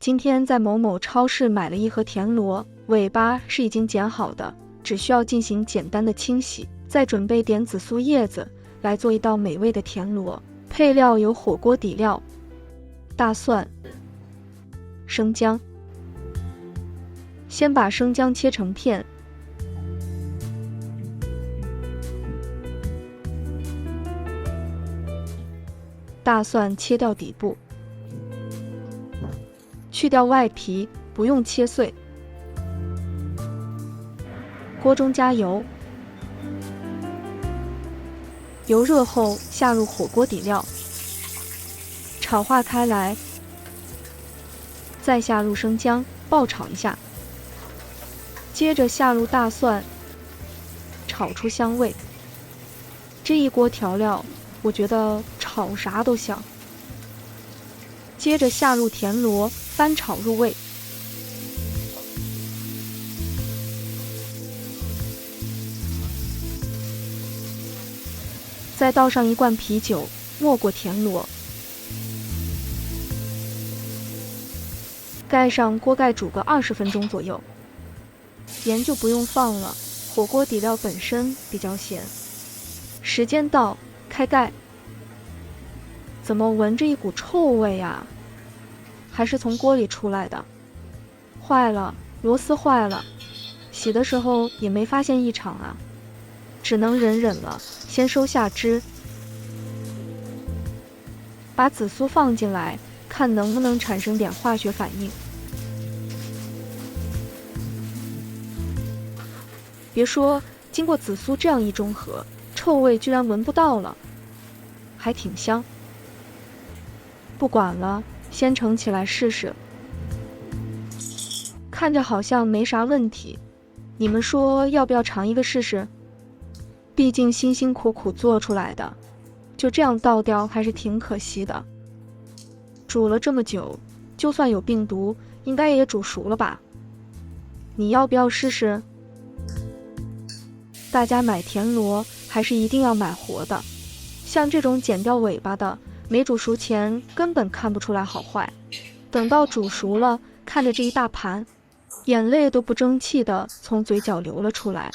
今天在某某超市买了一盒田螺，尾巴是已经剪好的，只需要进行简单的清洗，再准备点紫苏叶子来做一道美味的田螺。配料有火锅底料、大蒜、生姜。先把生姜切成片，大蒜切掉底部，去掉外皮，不用切碎。锅中加油，油热后下入火锅底料，炒化开来，再下入生姜，爆炒一下，接着下入大蒜，炒出香味。这一锅调料，我觉得炒啥都香。接着下入田螺，翻炒入味。再倒上一罐啤酒，没过田螺，盖上锅盖煮个20分钟左右。盐就不用放了，火锅底料本身比较咸。时间到，开盖。怎么闻着一股臭味啊？还是从锅里出来的？坏了，螺丝坏了。洗的时候也没发现异常啊，只能忍了，先收下汁。把紫苏放进来，看能不能产生点化学反应。别说，经过紫苏这样一中和，臭味居然闻不到了，还挺香。不管了，先盛起来试试。看着好像没啥问题，你们说要不要尝一个试试？毕竟辛辛苦苦做出来的，就这样倒掉还是挺可惜的。煮了这么久，就算有病毒，应该也煮熟了吧？你要不要试试？大家买田螺还是一定要买活的，像这种剪掉尾巴的，没煮熟前根本看不出来好坏，等到煮熟了，看着这一大盘，眼泪都不争气的从嘴角流了出来。